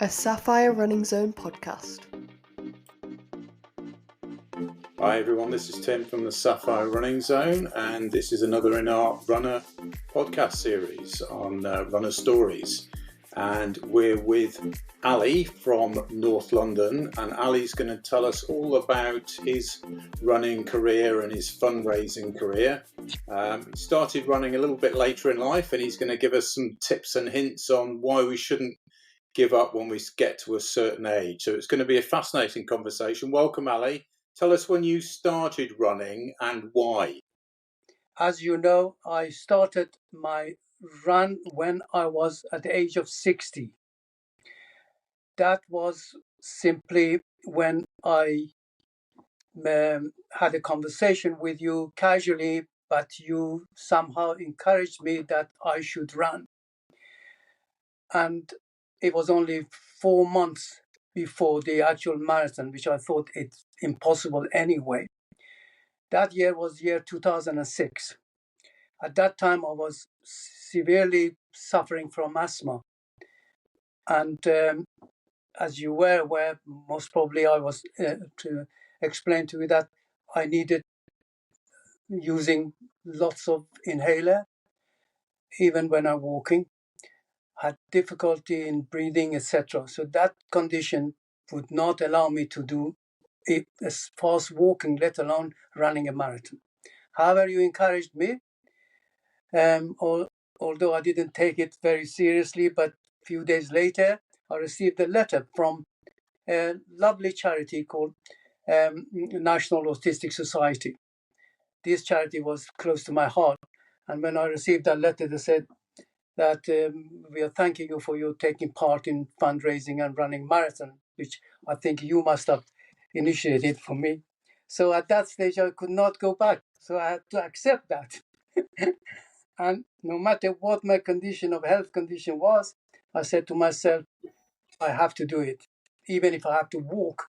A Sapphire Running Zone podcast. Hi everyone, this is Tim from the Sapphire Running Zone, and this is another in our runner podcast series on runner stories. And we're with Ali from North London, and Ali's going to tell us all about his running career and his fundraising career. He started running a little bit later in life, and he's going to give us some tips and hints on why we shouldn't give up when we get to a certain age. So it's going to be a fascinating conversation. Welcome, Ali. Tell us when you started running and why. As you know, I started my run when I was at the age of 60. That was simply when I had a conversation with you casually, but you somehow encouraged me that I should run. And it was only 4 months before the actual marathon, which I thought it's impossible anyway. That year was year 2006. At that time, I was severely suffering from asthma. And as you were aware, most probably I was to explain to you that I needed using lots of inhaler, even when I'm walking, had difficulty in breathing, etc. So that condition would not allow me to do it as fast walking, let alone running a marathon. However, you encouraged me, although I didn't take it very seriously, but a few days later, I received a letter from a lovely charity called National Autistic Society. This charity was close to my heart. And when I received that letter, they said that we are thanking you for your taking part in fundraising and running marathon, which I think you must have initiated for me. So at that stage, I could not go back. So I had to accept that. And no matter what my health condition was, I said to myself, I have to do it. Even if I have to walk,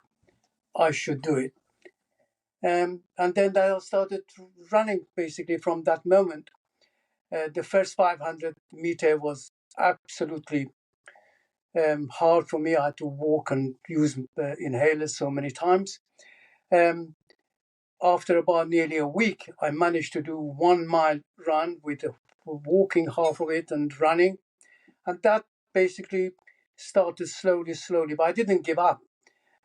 I should do it. And then I started running basically from that moment. The first 500 meter was absolutely hard for me. I had to walk and use inhalers so many times. After about nearly a week, I managed to do 1 mile run with walking half of it and running. And that basically started slowly, but I didn't give up.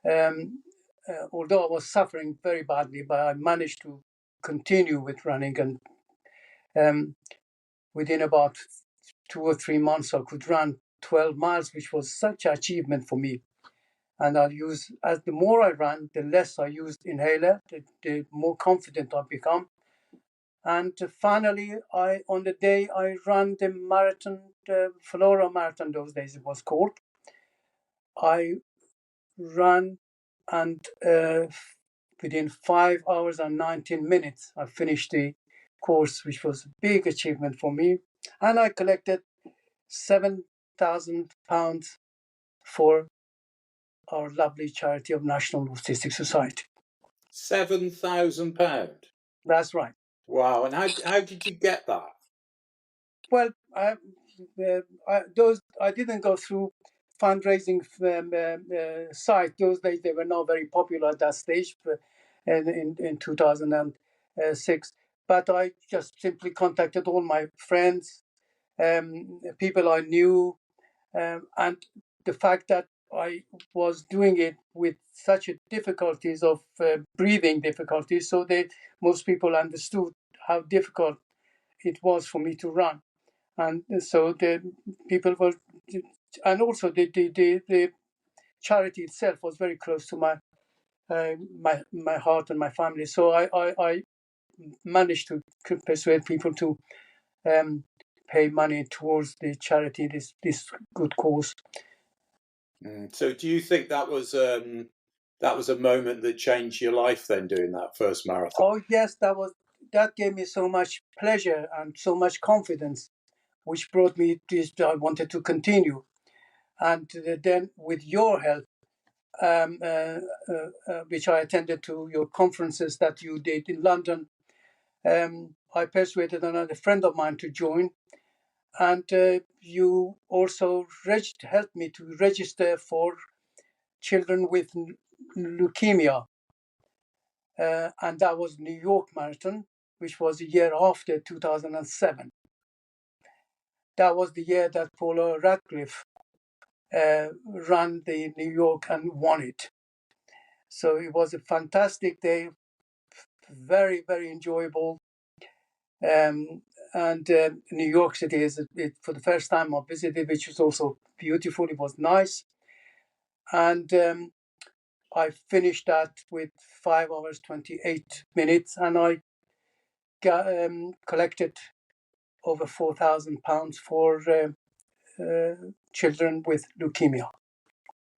Although I was suffering very badly, but I managed to continue with running. And within about 2 or 3 months, I could run 12 miles, which was such an achievement for me. And as the more I ran, the less I used inhaler, the more confident I become. And finally, on the day I ran the marathon, the Flora Marathon, those days it was called, I ran, and within 5 hours and 19 minutes, I finished the course, which was a big achievement for me. And I collected £7,000 for our lovely charity of National Autistic Society. £7,000? That's right. Wow, and how did you get that? Well, I didn't go through fundraising site. Those days they were not very popular at that stage, in 2006. But I just simply contacted all my friends, people I knew, and the fact that I was doing it with such difficulties of breathing difficulties, so that most people understood how difficult it was for me to run. And so the people were, and also the charity itself was very close to my heart and my family. So I managed to persuade people to pay money towards the charity, this good cause. So do you think that was a moment that changed your life then, doing that first marathon? Oh yes, that gave me so much pleasure and so much confidence, which brought me this. I wanted to continue, and then with your help, which I attended to your conferences that you did in London, I persuaded another friend of mine to join, And you also helped me to register for children with leukemia. And that was New York Marathon, which was the year after 2007. That was the year that Paula Radcliffe ran the New York and won it. So it was a fantastic day, very, very enjoyable. And New York City is for the first time I visited, which was also beautiful. It was nice. And I finished that with 5 hours, 28 minutes, and I collected over £4,000 for children with leukemia.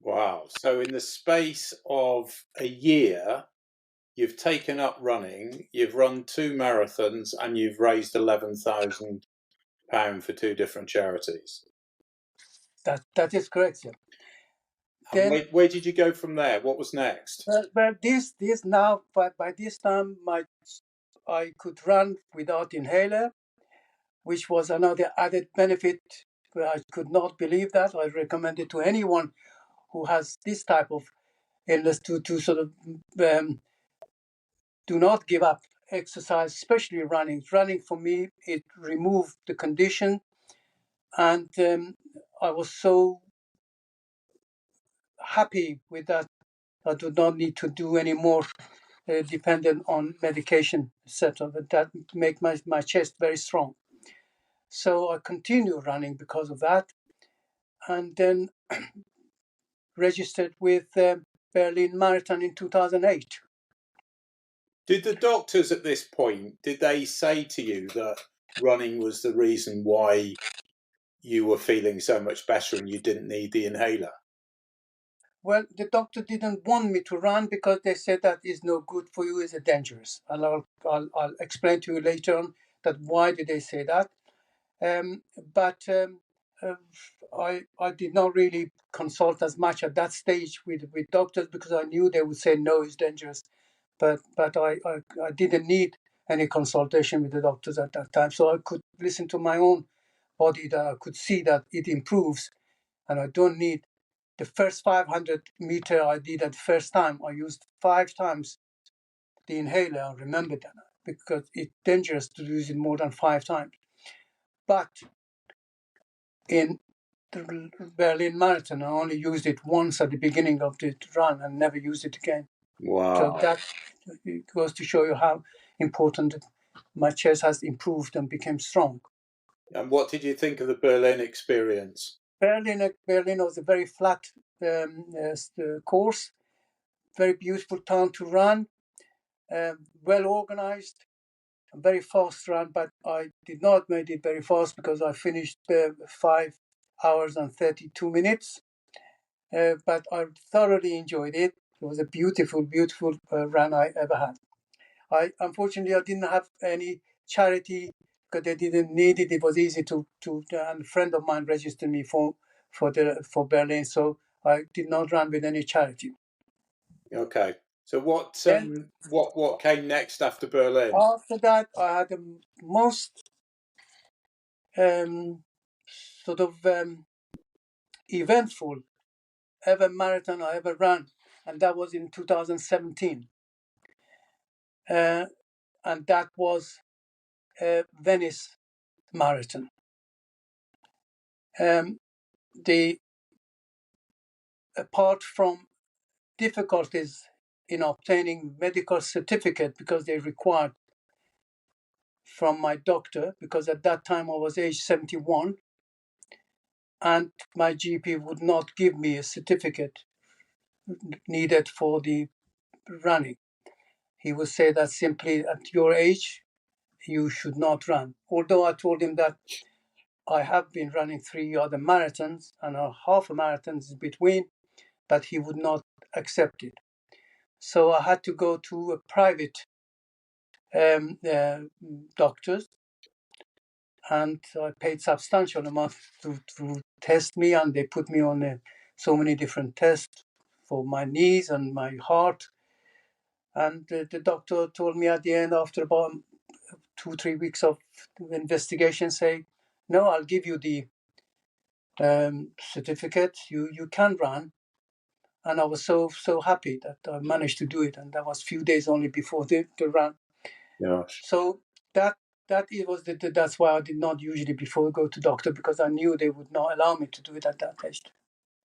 Wow. So in the space of a year, you've taken up running, you've run 2 marathons, and you've raised £11,000 for 2 different charities. That is correct, sir. And Then, where did you go from there? What was next? but this now, by this time, I could run without inhaler, which was another added benefit. I could not believe that. I recommend it to anyone who has this type of illness to sort of do not give up exercise, especially running. Running for me, it removed the condition, and I was so happy with that. I do not need to do any more dependent on medication, etc. But that make my chest very strong. So I continue running because of that, and then registered with Berlin Marathon in 2008. Did the doctors at this point, did they say to you that running was the reason why you were feeling so much better and you didn't need the inhaler? Well, the doctor didn't want me to run because they said that is no good for you, it's dangerous. And I'll explain to you later on that why did they say that. But I did not really consult as much at that stage with doctors because I knew they would say no, it's dangerous. But I didn't need any consultation with the doctors at that time, so I could listen to my own body, that I could see that it improves, and I don't need the first 500 meter I did at the first time. I used 5 times the inhaler. I remember that because it's dangerous to use it more than 5 times. But in the Berlin Marathon, I only used it once at the beginning of the run and never used it again. Wow. So that goes to show you how important my chest has improved and became strong. And what did you think of the Berlin experience? Berlin was a very flat course, very beautiful town to run, well organized, a very fast run, but I did not make it very fast because I finished 5 hours and 32 minutes. But I thoroughly enjoyed it. It was a beautiful, beautiful run I ever had. Unfortunately, I didn't have any charity because they didn't need it. It was easy to and a friend of mine registered me for Berlin, so I did not run with any charity. Okay. So what came next after Berlin? After that, I had the most sort of eventful ever marathon I ever ran, and that was in 2017. And that was Venice Marathon. Apart from difficulties in obtaining medical certificate because they required from my doctor, because at that time I was age 71 and my GP would not give me a certificate needed for the running. He would say that simply at your age you should not run. Although I told him that I have been running 3 other marathons and a half a marathon in between, but he would not accept it. So I had to go to a private doctors, and I paid substantial amount to test me, and they put me on so many different tests for my knees and my heart. And the doctor told me at the end, after about 2-3 weeks of investigation, say no, I'll give you the certificate. You can run. And I was so happy that I managed to do it. And that was a few days only before the run. Gosh. So that's why I did not usually before go to doctor, because I knew they would not allow me to do it at that age.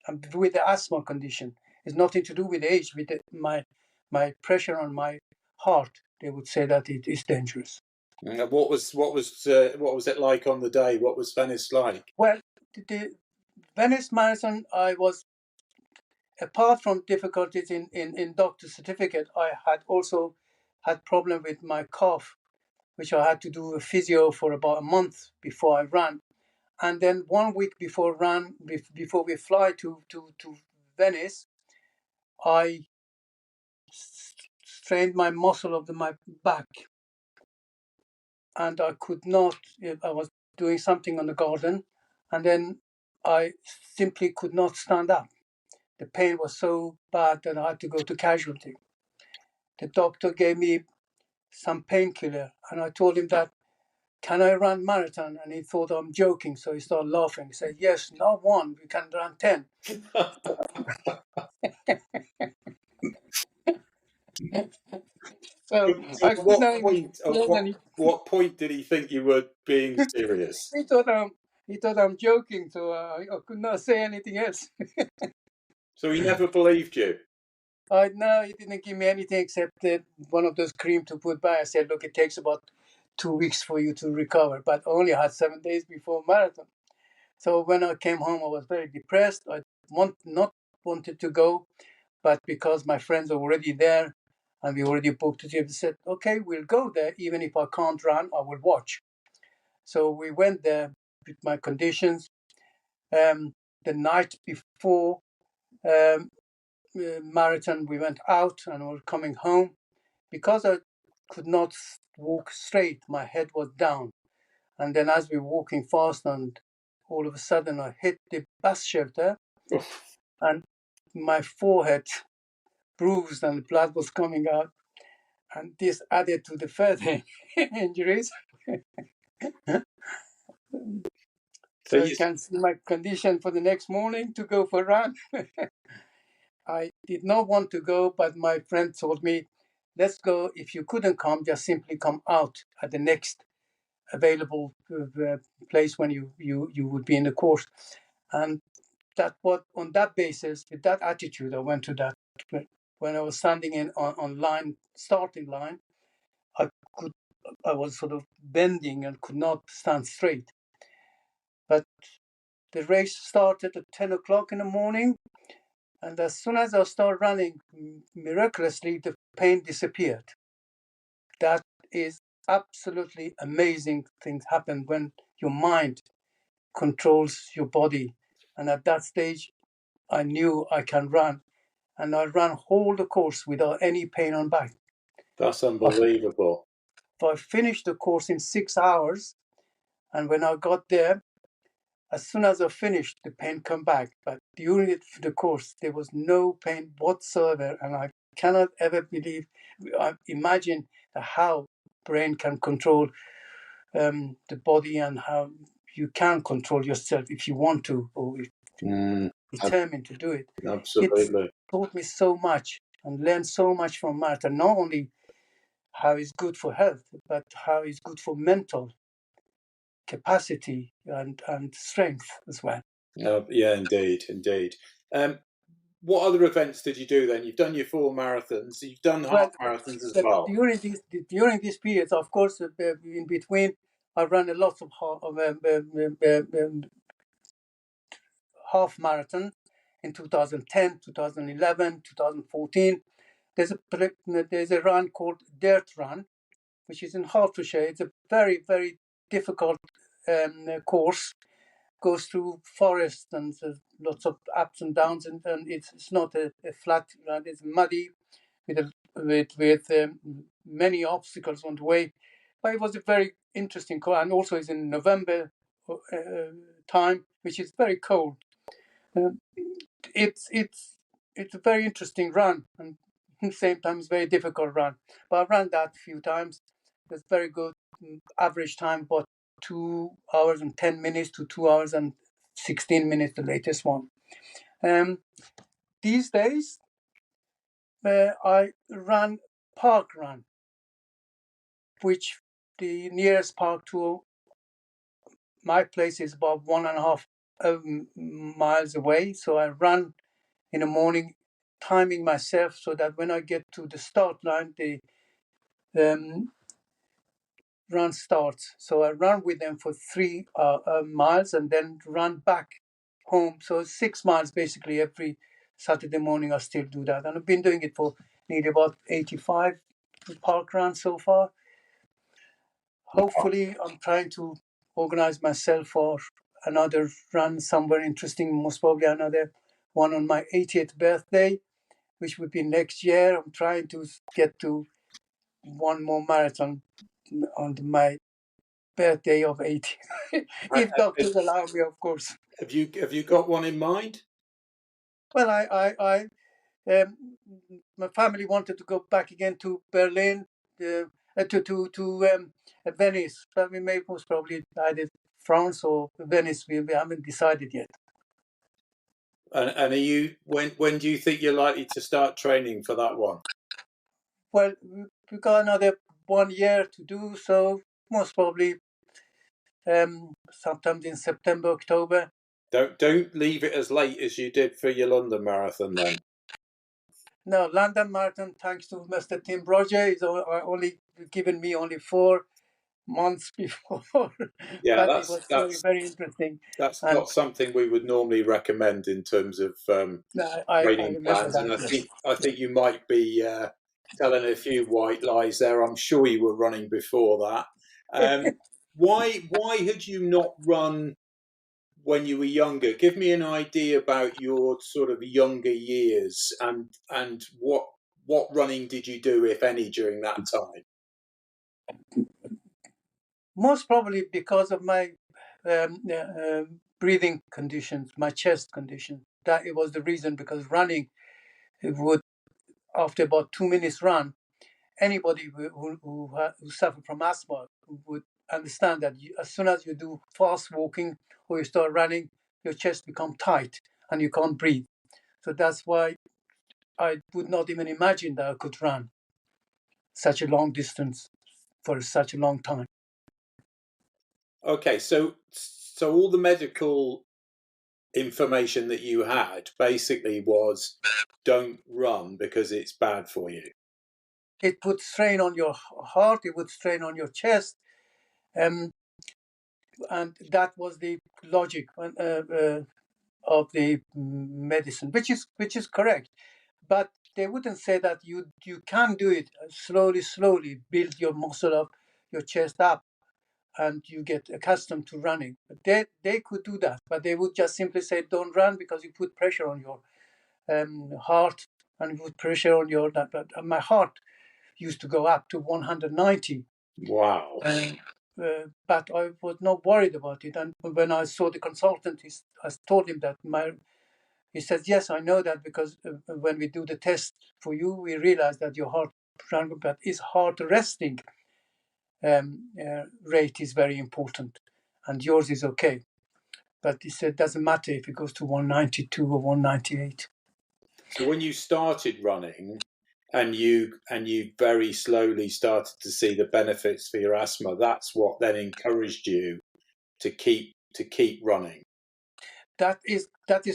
And with the asthma condition, it's nothing to do with age. With my pressure on my heart, they would say that it is dangerous. What was it like on the day? What was Venice like? Well, the Venice Marathon, I was, apart from difficulties in doctor certificate, I had also had problem with my cough, which I had to do a physio for about a month before I ran. And then 1 week before before we fly to Venice, I strained my muscle of my back, and I could not. I was doing something on the garden, and then I simply could not stand up. The pain was so bad that I had to go to casualty. The doctor gave me some painkiller, and I told him that, can I run marathon? And he thought I'm joking, so he started laughing. He said, yes, not one, we can run 10. So So I could not even explain any. what point did he think you were being serious? He thought I'm joking, so I could not say anything else. So he never believed you. No, he didn't give me anything except one of those cream to put by. I said, look, it takes about 2 weeks for you to recover, but I only had 7 days before marathon. So when I came home, I was very depressed. I not wanted to go, but because my friends are already there and we already booked it, they said, okay, we'll go there. Even if I can't run, I will watch. So we went there with my conditions. The night before marathon, we went out and were coming home. Because I could not walk straight, my head was down. And then as we were walking fast, and all of a sudden I hit the bus shelter, and my forehead bruised and blood was coming out. And this added to the further injuries. So you can see my condition for the next morning to go for a run. I did not want to go, but my friend told me, let's go. If you couldn't come, just simply come out at the next available place when you would be in the course. And that what on that basis, with that attitude, I went to that. When I was standing on line, starting line, I was sort of bending and could not stand straight. But the race started at 10 o'clock in the morning, and as soon as I started running, miraculously the pain disappeared. That is absolutely amazing. Things happen when your mind controls your body. And at that stage, I knew I can run. And I ran whole the course without any pain on back. That's unbelievable. I finished the course in 6 hours. And when I got there, as soon as I finished, the pain come back. But during the course, there was no pain whatsoever. And I cannot ever imagine how brain can control the body, and how you can control yourself if you want to, or if you're determined to do it. Absolutely. It taught me so much and learned so much from marathon, not only how it's good for health, but how it's good for mental capacity and strength as well. Yeah, indeed. What other events did you do then? You've done your 4 marathons. You've done half marathons as well. During these periods, of course, in between, I ran a lot of half marathon in 2010, 2011, 2014. There's a run called Dirt Run, which is in Hertfordshire. It's a very, very difficult course. Goes through forest and lots of ups and downs, and it's not a flat run. It's muddy with many obstacles on the way. But it was a very interesting course, and also it's in November time, which is very cold. It's a very interesting run, and at the same time it's a very difficult run. But I ran that a few times. It's very good average time, but 2 hours and 10 minutes to 2 hours and 16 minutes, the latest one. These days, I run Parkrun, which the nearest park to my place is about 1.5 miles away. So I run in the morning, timing myself so that when I get to the start line, the run starts. So I run with them for 3 miles and then run back home. So 6 miles basically every Saturday morning. I still do that, and I've been doing it for nearly about 85 park runs so far. Hopefully, I'm trying to organize myself for another run somewhere interesting. Most probably another one on my 80th birthday, which would be next year. I'm trying to get to one more marathon on my birthday of 80, if doctors allow me, of course. Have you got one in mind? Well, my family wanted to go back again to Berlin, to Venice, but we may most probably either France or Venice. We haven't decided yet. And are you when do you think you're likely to start training for that one? Well, we've got another 1 year to do, so most probably sometime in September, October. Don't leave it as late as you did for your London Marathon then. No, London Marathon, thanks to Mr. Tim Roger, is only given me only 4 months before. Yeah, But it was very, very interesting. that's And not something we would normally recommend in terms of I training remember plans. that. And Yes. I think you might be telling a few white lies there. I'm sure you were running before that. Why had you not run when you were younger? Give me an idea about your sort of younger years and what running did you do, if any, during that time? Most probably because of my breathing conditions, my chest condition. That it was the reason, because running, it would, after about 2 minutes run, anybody who suffer from asthma would understand that as soon as you do fast walking or you start running, your chest becomes tight and you can't breathe. So that's why I would not even imagine that I could run such a long distance for such a long time. Okay, so all the medical information that you had basically was don't run because it's bad for you. It would strain on your heart, it would strain on your chest, and that was the logic of the medicine, which is correct. But they wouldn't say that you can do it slowly, build your muscle up, your chest up, and you get accustomed to running. But they could do that, but they would just simply say don't run because you put pressure on your heart and you put pressure on your that. But my heart used to go up to 190. Wow. But I was not worried about it. And when I saw the consultant, I told him that he said, yes, I know that because when we do the test for you, we realize that your heart resting rate is very important, and yours is okay. But he said, doesn't matter if it goes to 192 or 198. So when you started running and you very slowly started to see the benefits for your asthma, that's what then encouraged you to keep running. That is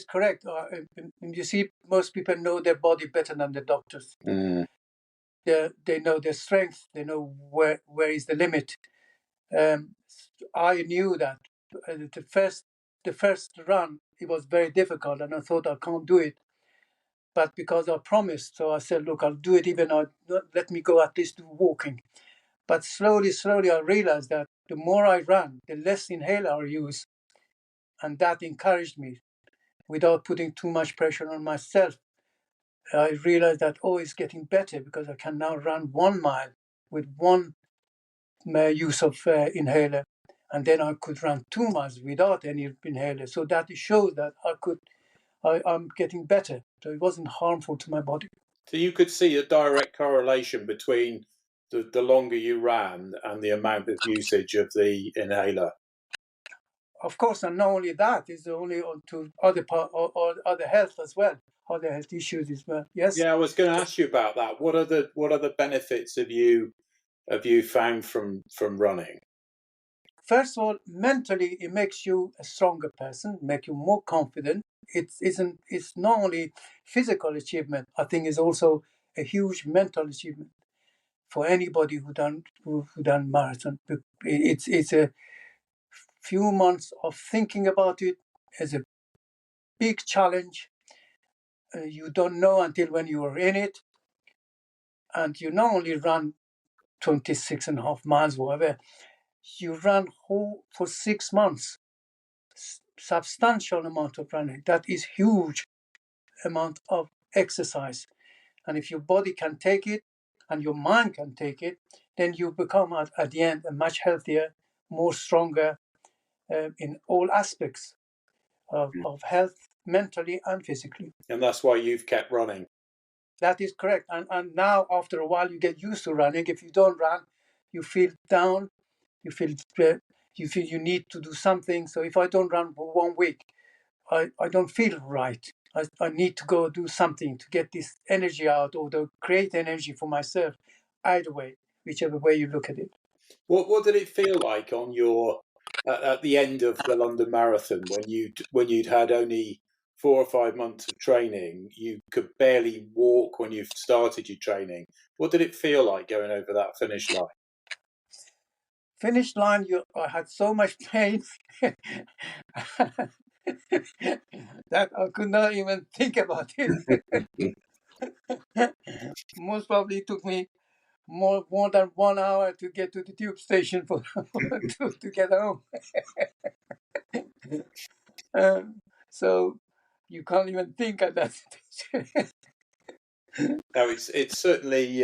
correct. You see, most people know their body better than the doctors. Mm. They know their strength. They know where is the limit. I knew that the first run, it was very difficult, and I thought I can't do it. But because I promised, so I said, look, I'll do it, even though let me go at least do walking. But slowly, I realized that the more I ran, the less inhaler I use, and that encouraged me without putting too much pressure on myself. I realized that, it's getting better because I can now run 1 mile with one use of inhaler, and then I could run 2 miles without any inhaler. So that shows that I'm getting better. So it wasn't harmful to my body. So you could see a direct correlation between the longer you ran and the amount of usage of the inhaler. Of course, and not only that, it's only on to other part or other health as well, other health issues as well. Yes. Yeah, I was going to ask you about that. What are the benefits have you found from running? First of all, mentally, it makes you a stronger person, make you more confident. It's not only physical achievement. I think it's also a huge mental achievement for anybody who done marathon. It's a few months of thinking about it as a big challenge. You don't know until when you are in it, and you not only run 26.5 miles, whatever, you run whole for 6 months. Substantial amount of running. That is huge amount of exercise. And if your body can take it and your mind can take it, then you become at the end a much healthier, more stronger in all aspects of health, mentally and physically. And that's why you've kept running. That is correct. And now, after a while, you get used to running. If you don't run, you feel down. You feel you need to do something. So if I don't run for 1 week, I don't feel right. I need to go do something to get this energy out or to create energy for myself. Either way, whichever way you look at it. What did it feel like on your at the end of the London Marathon when you'd had only 4 or 5 months of training? You could barely walk when you started your training. What did it feel like going over that finish line? Finish line, I had so much pain that I could not even think about it. Most probably it took me more than 1 hour to get to the tube station to get home. So you can't even think at that stage. No, it's certainly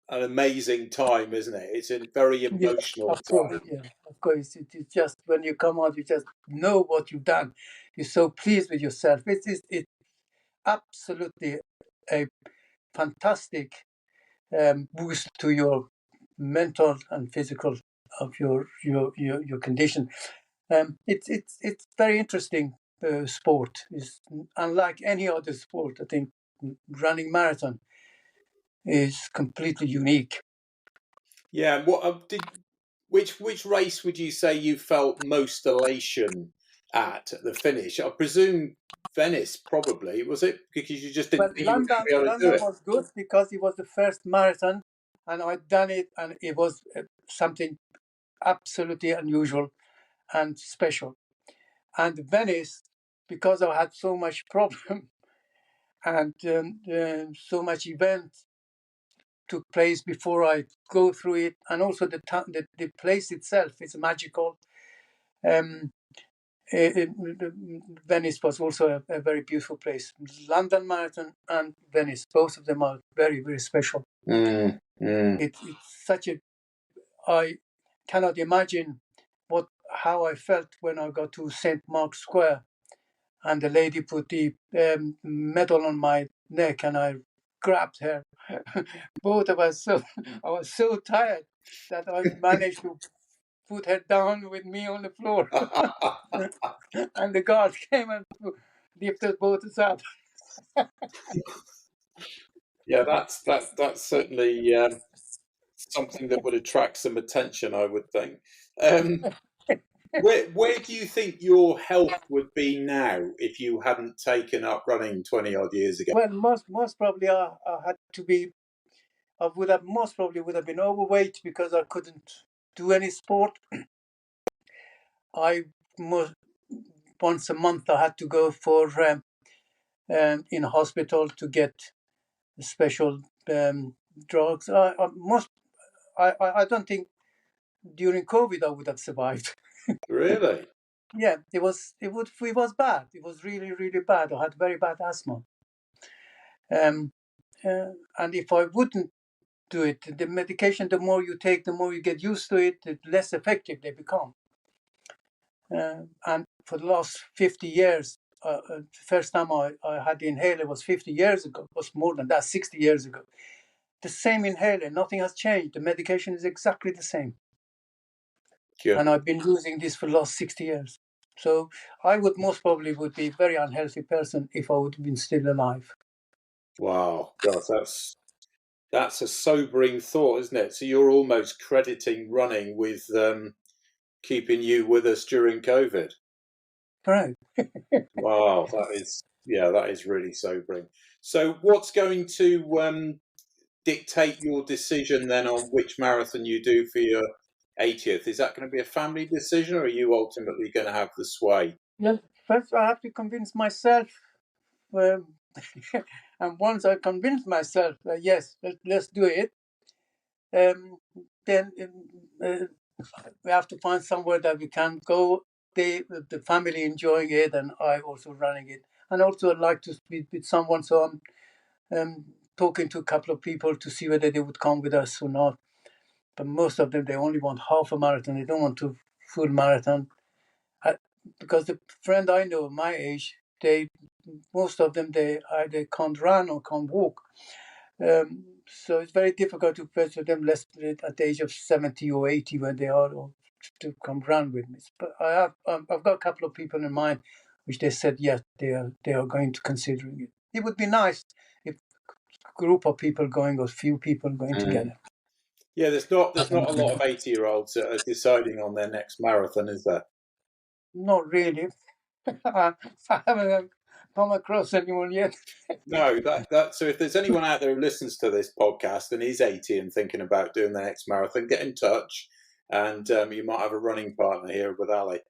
an amazing time, isn't it? It's a very Yeah, emotional of course. time. Yeah, of course. It's just when you come out, you just know what you've done. You're so pleased with yourself. It's absolutely a fantastic boost to your mental and physical of your condition. It's very interesting sport. It's unlike any other sport. I think running marathon is completely unique. Yeah. Which race would you say you felt most elation at the finish? I presume Venice, probably, was it? Because you just didn't Well, think you were going to be able to do London it. was good because it was the first marathon, and I'd done it, and it was something absolutely unusual and special. And Venice, because I had so much problem and so much event took place before I go through it, and also the place itself is magical. Um, Venice was also a very beautiful place. London Marathon and Venice, both of them are very, very special. It's such a, I cannot imagine how I felt when I got to St. Mark's Square and the lady put the medal on my neck and I grabbed her. Both of us, so I was so tired that I managed to put her down with me on the floor. And the guards came and lifted both us up. Yeah, that's certainly something that would attract some attention, I would think. Where do you think your health would be now if you hadn't taken up running 20 odd years ago? Well, most probably I had to be. I would have most probably would have been overweight because I couldn't do any sport. I once a month I had to go for in a hospital to get special drugs. I don't think during COVID I would have survived. Really? Yeah, it was bad. It was really really bad. I had very bad asthma. And if I wouldn't do it, the medication, the more you take, the more you get used to it, the less effective they become. And for the last 50 years, the first time I had the inhaler was 50 years ago. It was more than that, 60 years ago. the same inhaler. Nothing has changed. The medication is exactly the same. Good. And I've been using this for the last 60 years. So I would most probably would be a very unhealthy person if I would have been still alive. Wow, gosh, that's a sobering thought, isn't it? So you're almost crediting running with keeping you with us during COVID. Correct. Wow, that is really sobering. So what's going to dictate your decision then on which marathon you do for your 80th? Is that going to be a family decision, or are you ultimately going to have the sway? Yes, first I have to convince myself. And once I convince myself, yes, let's do it, then we have to find somewhere that we can go. The family enjoying it, and I also running it. And also, I'd like to speak with someone, so I'm talking to a couple of people to see whether they would come with us or not. But most of them, they only want half a marathon. They don't want to full marathon. Because the friend I know, my age, most of them they either can't run or can't walk. So it's very difficult to persuade them less at the age of 70 or 80 when they are to come run with me. But I've got a couple of people in mind which they said yes, they are going to considering it. It would be nice if a group of people going or few people going together. Yeah, there's not a lot of 80-year-olds that are deciding on their next marathon, is there? Not really. I haven't come across anyone yet. No, so if there's anyone out there who listens to this podcast and is 80 and thinking about doing the next marathon, get in touch, and you might have a running partner here with Ali.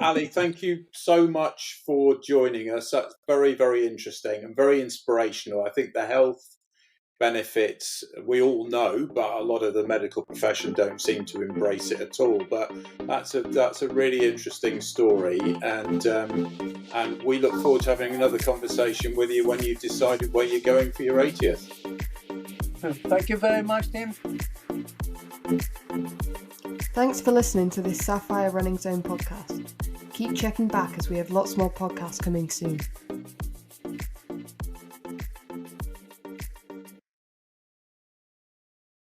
Ali, thank you so much for joining us. That's very, very interesting and very inspirational. I think the health benefits we all know, but a lot of the medical profession don't seem to embrace it at all. But that's a really interesting story, and we look forward to having another conversation with you when you've decided where you're going for your 80th. Thank you very much, Tim. Thanks for listening to this Sapphire Running Zone podcast. Keep checking back as we have lots more podcasts coming soon.